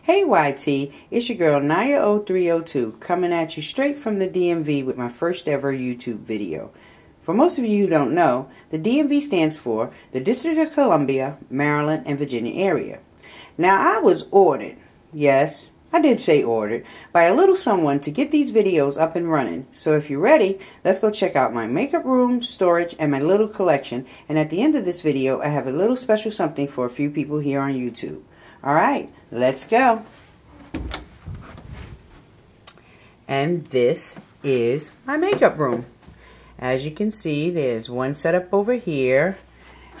Hey YT, it's your girl Naya0302 coming at you straight from the DMV with my first ever YouTube video. For most of you who don't know, the DMV stands for the District of Columbia, Maryland, and Virginia area. Now I was ordered, yes, I did say ordered, by a little someone to get these videos up and running. So if you're ready, let's go check out my makeup room, storage, and my little collection. And at the end of this video, I have a little special something for a few people here on YouTube. Alright, let's go. And this is my makeup room. As you can see, there's one setup over here,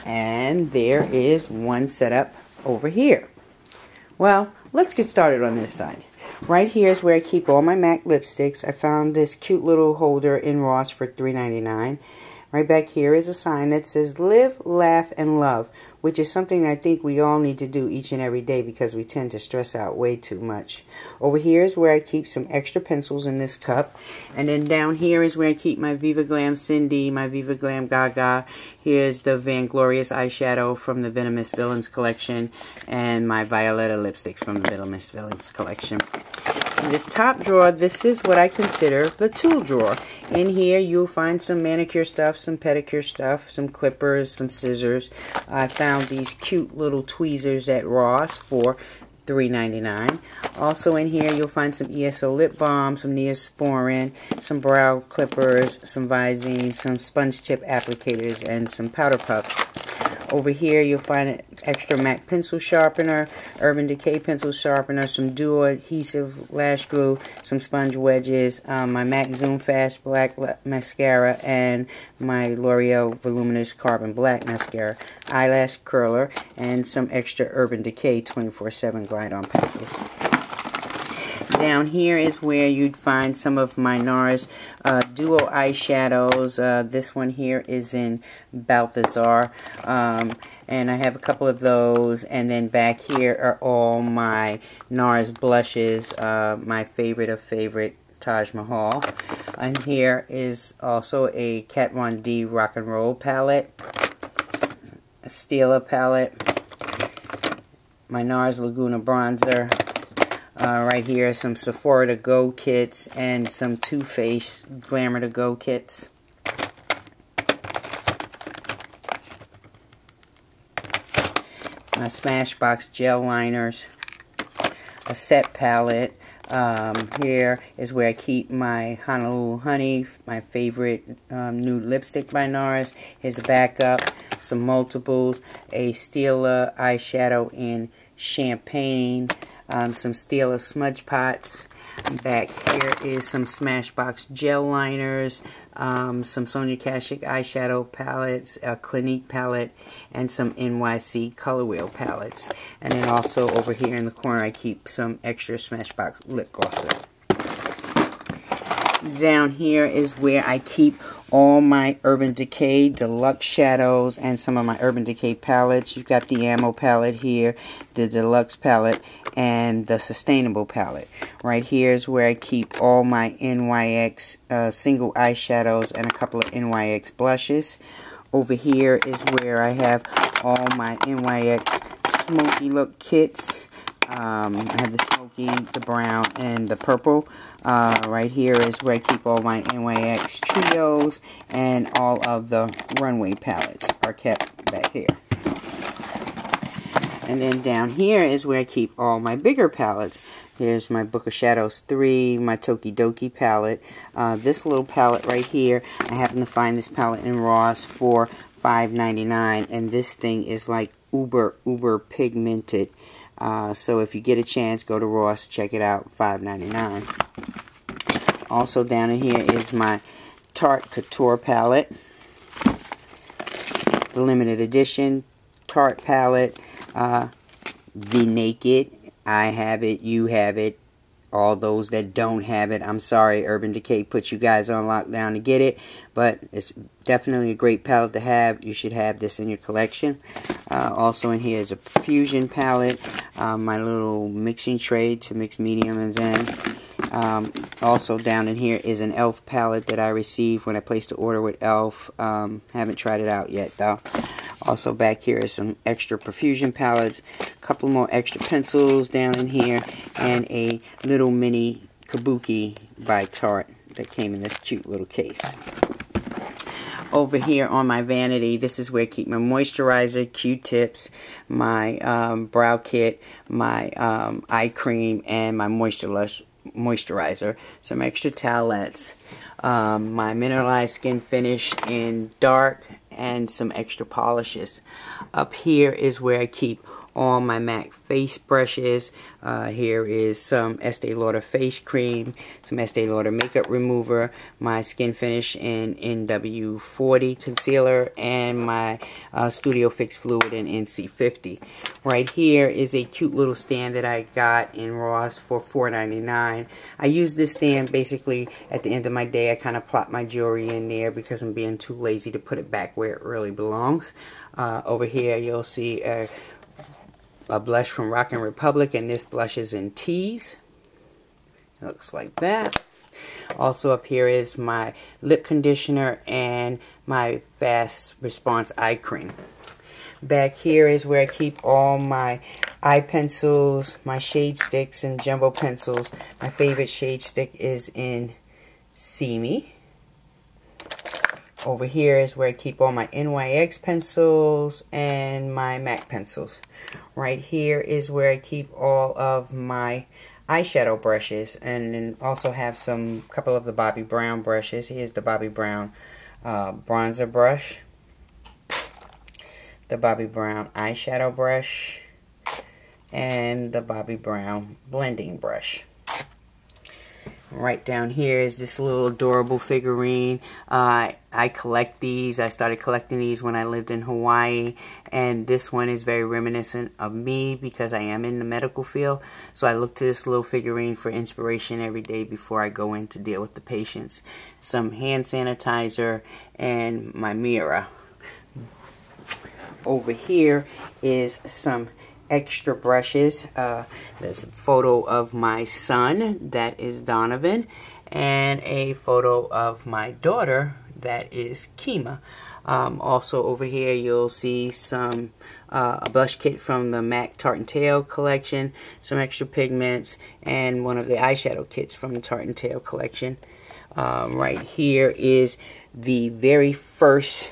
and there is one setup over here. Well, let's get started on this side. Right here is where I keep all my MAC lipsticks. I found this cute little holder in Ross for $3.99. Right back here is a sign that says Live, Laugh, and Love, which is something I think we all need to do each and every day because we tend to stress out way too much. Over here is where I keep some extra pencils in this cup. And then down here is where I keep my Viva Glam Cindy, my Viva Glam Gaga. Here's the Vanglorious eyeshadow from the Venomous Villains collection, and my Violetta lipsticks from the Venomous Villains collection. In this top drawer, this is what I consider the tool drawer. In here, you'll find some manicure stuff, some pedicure stuff, some clippers, some scissors. I found these cute little tweezers at Ross for $3.99. Also in here, you'll find some ESO lip balm, some Neosporin, some brow clippers, some Visine, some sponge tip applicators, and some powder puffs. Over here, you'll find an extra MAC pencil sharpener, Urban Decay pencil sharpener, some duo adhesive lash glue, some sponge wedges, my MAC Zoom Fast Black mascara, and my L'Oreal Voluminous Carbon Black mascara, eyelash curler, and some extra Urban Decay 24/7 Glide-On pencils. Down here is where you'd find some of my NARS duo eyeshadows. This one here is in Balthazar, and I have a couple of those. And then back here are all my NARS blushes, my favorite of favorite, Taj Mahal. And here is also a Kat Von D Rock and Roll palette, a Stila palette, my NARS Laguna bronzer. Right here, some Sephora to Go kits and some Too Faced Glamour to Go kits. My Smashbox gel liners, a set palette. Here is where I keep my Honolulu Honey, my favorite nude lipstick by NARS. Here's a backup, some multiples, a Stila eyeshadow in Champagne, some Stila smudge pots. Back here is some Smashbox gel liners, some Sonia Kashuk eyeshadow palettes, a Clinique palette, and some NYC Color Wheel palettes. And then also over here in the corner I keep some extra Smashbox lip glosses. Down here is where I keep all my Urban Decay Deluxe shadows and some of my Urban Decay palettes. You've got the Ammo palette here, the Deluxe palette, and the Sustainable palette. Right here is where I keep all my NYX single eyeshadows and a couple of NYX blushes. Over here is where I have all my NYX Smoky Look kits. I have the smoky, the brown, and the purple. Right here is where I keep all my NYX trios, and all of the runway palettes are kept back here. And then down here is where I keep all my bigger palettes. There's my Book of Shadows 3, my Tokidoki palette. This little palette right here, I happen to find this palette in Ross for $5.99, and this thing is like uber pigmented. So if you get a chance, go to Ross, check it out, $5.99. Also down in here is my Tarte Couture palette, the limited edition Tarte palette, the Naked. I have it, you have it. All those that don't have it, I'm sorry, Urban Decay put you guys on lockdown to get it, but it's definitely a great palette to have. You should have this in your collection. Also in here is a Fusion palette, my little mixing tray to mix mediums in. Also down in here is an e.l.f. palette that I received when I placed the order with e.l.f. Haven't tried it out yet though. Also back here is some extra Profusion palettes, a couple more extra pencils down in here, and a little mini Kabuki by Tarte that came in this cute little case. Over here on my vanity, this is where I keep my moisturizer, Q-tips, my brow kit, my eye cream, and my moisturizer. Some extra towelettes, my mineralized skin finish in dark, and some extra polishes. Up here is where I keep all my MAC face brushes. Here is some Estee Lauder face cream, some Estee Lauder makeup remover, my skin finish in NW40 concealer, and my Studio Fix fluid in NC50. Right here is a cute little stand that I got in Ross for $4.99. I use this stand basically at the end of my day. I kind of plop my jewelry in there because I'm being too lazy to put it back where it really belongs. Over here you'll see a blush from Rockin' Republic, and this blush is in Tease. It looks like that. Also up here is my lip conditioner and my Fast Response eye cream. Back here is where I keep all my eye pencils, my shade sticks, and jumbo pencils. My favorite shade stick is in See Me. Over here is where I keep all my NYX pencils and my MAC pencils. Right here is where I keep all of my eyeshadow brushes, and then also have some couple of the Bobbi Brown brushes. Here's the Bobbi Brown bronzer brush, the Bobbi Brown eyeshadow brush, and the Bobbi Brown blending brush. Right down here is this little adorable figurine. I collect these. I started collecting these when I lived in Hawaii, and this one is very reminiscent of me because I am in the medical field. So I look to this little figurine for inspiration every day before I go in to deal with the patients. Some hand sanitizer and my mirror. Over here is some extra brushes. There's a photo of my son, that is Donovan, and a photo of my daughter, that is Kima. Also over here you'll see some a blush kit from the MAC Tarte & Tail collection, some extra pigments, and one of the eyeshadow kits from the Tarte & Tail collection. Right here is the very first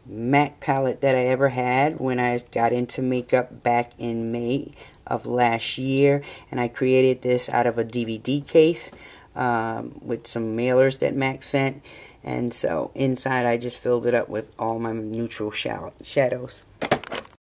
MAC palette that I ever had when I got into makeup back in May of last year, and I created this out of a DVD case with some mailers that MAC sent, and so inside I just filled it up with all my neutral shadows.